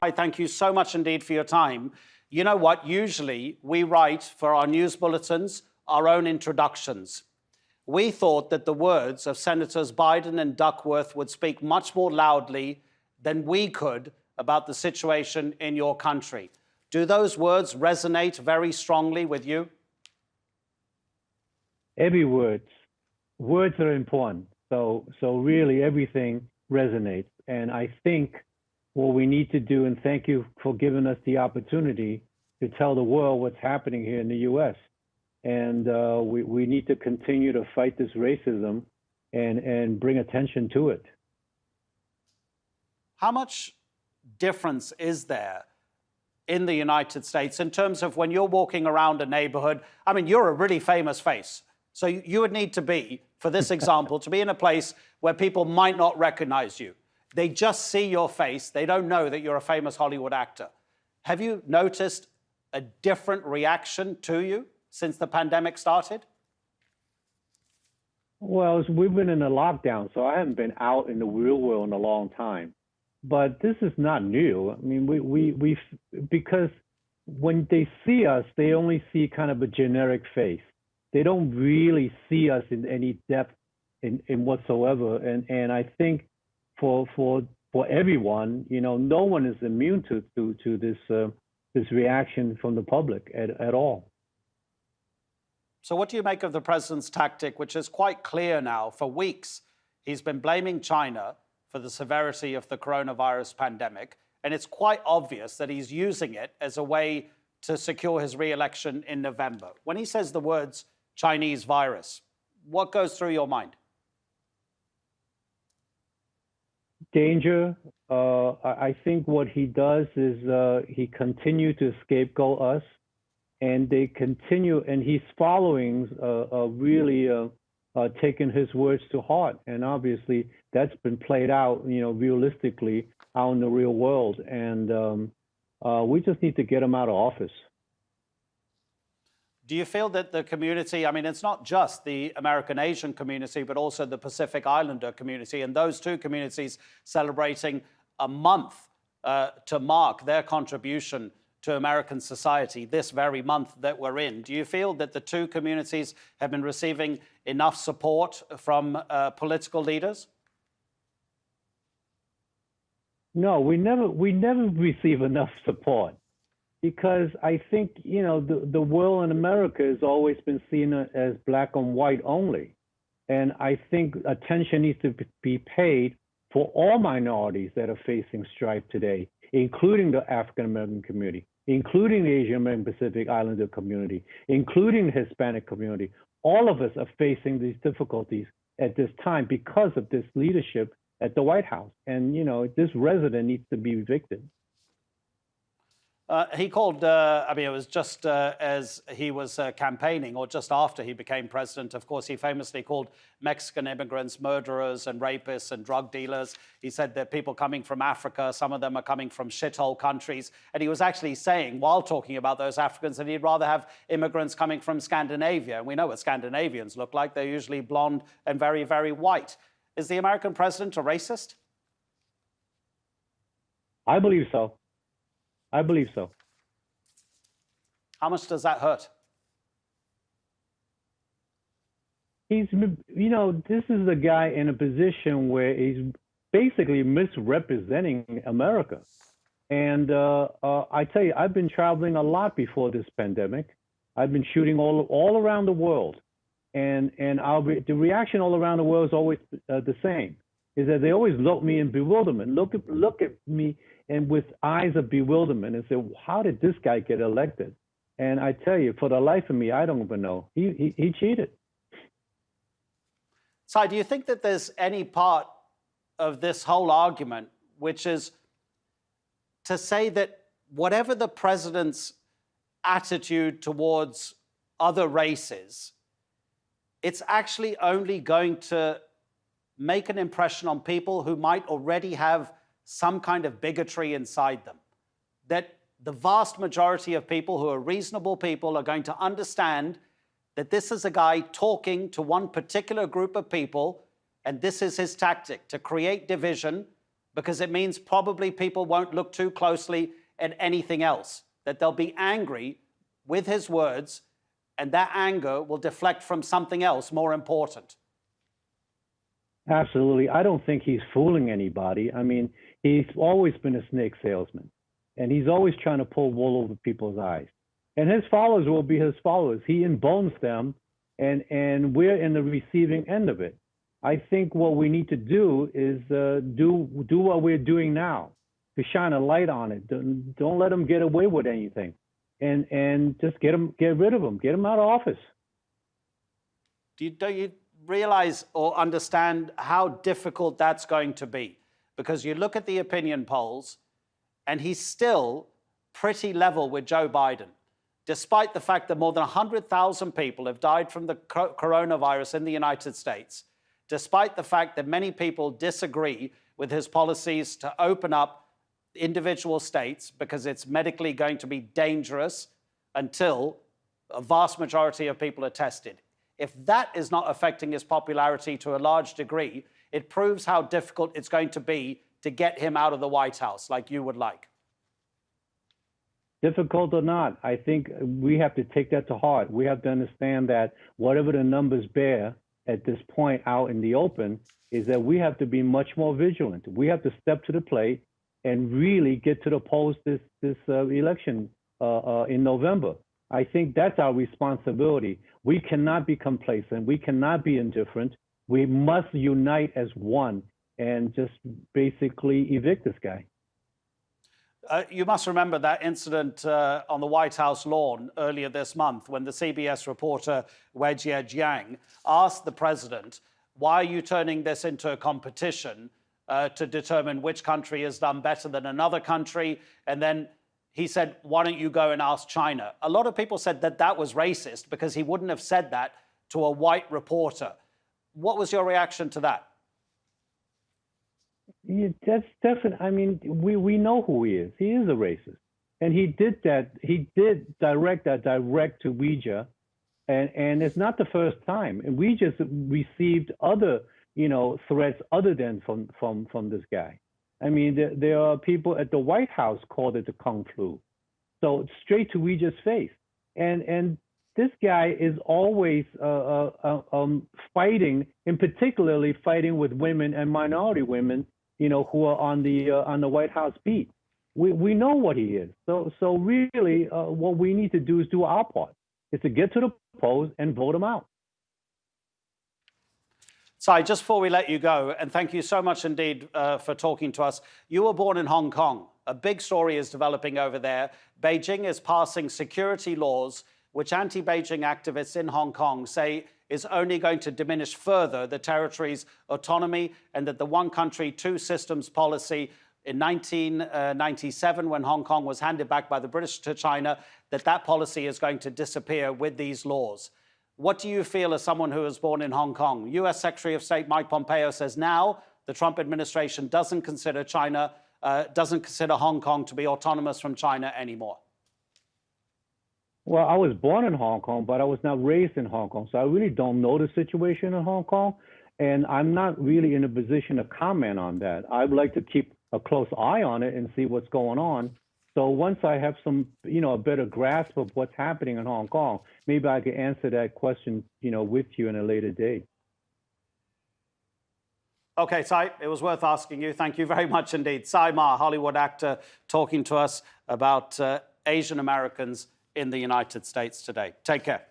Hi, thank you so much indeed for your time. You know what? Usually we write for our news bulletins our own introductions. We thought that the words of Senators Biden and Duckworth would speak much more loudly than we could about the situation in your country. Do those words resonate very strongly with you? Every word. Words are important. So really everything resonates. And I think what we need to do, and thank you for giving us the opportunity to tell the world what's happening here in the U.S. And we need to continue to fight this racism and bring attention to it. How much difference is there in the United States in terms of when you're walking around a neighborhood? I mean, you're a really famous face. So you would need to be, for this example, to be in a place where people might not recognize you. They just see your face. They don't know that you're a famous Hollywood actor. Have you noticed a different reaction to you since the pandemic started? Well, we've been in a lockdown, so I haven't been out in the real world in a long time. But this is not new. I mean, we because when they see us, they only see kind of a generic face. They don't really see us in any depth in whatsoever. And I think for everyone, you know, no one is immune to this reaction from the public at all. So what do you make of the president's tactic, which is quite clear now? For weeks, he's been blaming China for the severity of the coronavirus pandemic, and it's quite obvious that he's using it as a way to secure his re-election in November. When he says the words Chinese virus, what goes through your mind? Danger. I think what he does is he continues to scapegoat us, and they continue, and his followings really taking his words to heart, and obviously that's been played out, you know, realistically out in the real world, and we just need to get him out of office. Do you feel that the community, I mean, it's not just the American Asian community, but also the Pacific Islander community, and those two communities celebrating a month to mark their contribution to American society this very month that we're in. Do you feel that the two communities have been receiving enough support from political leaders? No, we never receive enough support, because I think, you know, the world in America has always been seen as black and white only. And I think attention needs to be paid for all minorities that are facing strife today, including the African American community, including the Asian American Pacific Islander community, including the Hispanic community. All of us are facing these difficulties at this time because of this leadership at the White House. And, you know, this resident needs to be evicted. He called, I mean, it was just as he was campaigning, or just after he became president, of course, he famously called Mexican immigrants murderers and rapists and drug dealers. He said that people coming from Africa, some of them are coming from shithole countries. And he was actually saying, while talking about those Africans, that he'd rather have immigrants coming from Scandinavia. And we know what Scandinavians look like. They're usually blonde and very, very white. Is the American president a racist? I believe so. I believe so. How much does that hurt? He's, you know, this is a guy in a position where he's basically misrepresenting America. And I tell you, I've been traveling a lot before this pandemic. I've been shooting all around the world. And the reaction all around the world is always the same, is that they always look at me in bewilderment, look at me and with eyes of bewilderment, and say, how did this guy get elected? And I tell you, for the life of me, I don't even know. He cheated. Tsai, do you think that there's any part of this whole argument which is to say that whatever the president's attitude towards other races, it's actually only going to make an impression on people who might already have some kind of bigotry inside them? That the vast majority of people who are reasonable people are going to understand that this is a guy talking to one particular group of people, and this is his tactic, to create division because it means probably people won't look too closely at anything else, that they'll be angry with his words, and that anger will deflect from something else more important. Absolutely. I don't think he's fooling anybody. I mean, he's always been a snake salesman, and he's always trying to pull wool over people's eyes. And his followers will be his followers. He embones them, and we're in the receiving end of it. I think what we need to do is do what we're doing now, to shine a light on it. Don't let them get away with anything, and just get rid of them, get them out of office. Don't you realize or understand how difficult that's going to be? Because you look at the opinion polls, and he's still pretty level with Joe Biden, despite the fact that more than 100,000 people have died from the coronavirus in the United States, despite the fact that many people disagree with his policies to open up individual states because it's medically going to be dangerous until a vast majority of people are tested. If that is not affecting his popularity to a large degree, it proves how difficult it's going to be to get him out of the White House like you would like. Difficult or not, I think we have to take that to heart. We have to understand that whatever the numbers bear at this point out in the open is that we have to be much more vigilant. We have to step to the plate and really get to the polls this election in November. I think that's our responsibility. We cannot be complacent. We cannot be indifferent. We must unite as one and just basically evict this guy. You must remember that incident on the White House lawn earlier this month when the CBS reporter Weijie Jiang asked the president, why are you turning this into a competition to determine which country has done better than another country? And then he said, why don't you go and ask China? A lot of people said that that was racist because he wouldn't have said that to a white reporter. What was your reaction to that? Yeah, that's definitely. I mean, we know who he is. He is a racist, and he did that. He did direct to Weijie, and it's not the first time. And we just received other, threats other than from this guy. I mean, there are people at the White House called it the Kung flu, so straight to Weijie's face. And this guy is always fighting, and particularly fighting with women and minority women, who are on the White House beat. We know what he is. So really, what we need to do is do our part. Is to get to the polls and vote him out. Sai, just before we let you go, and thank you so much indeed for talking to us. You were born in Hong Kong. A big story is developing over there. Beijing is passing security laws which anti-Beijing activists in Hong Kong say is only going to diminish further the territory's autonomy, and that the one country, two systems policy in 1997, when Hong Kong was handed back by the British to China, that policy is going to disappear with these laws. What do you feel as someone who was born in Hong Kong? US Secretary of State Mike Pompeo says now the Trump administration doesn't consider Hong Kong to be autonomous from China anymore. Well, I was born in Hong Kong, but I was not raised in Hong Kong. So I really don't know the situation in Hong Kong. And I'm not really in a position to comment on that. I would like to keep a close eye on it and see what's going on. So once I have some, a better grasp of what's happening in Hong Kong, maybe I can answer that question, with you in a later date. Okay, Tsai, it was worth asking you. Thank you very much indeed. Tzi Ma, Hollywood actor, talking to us about Asian Americans in the United States today. Take care.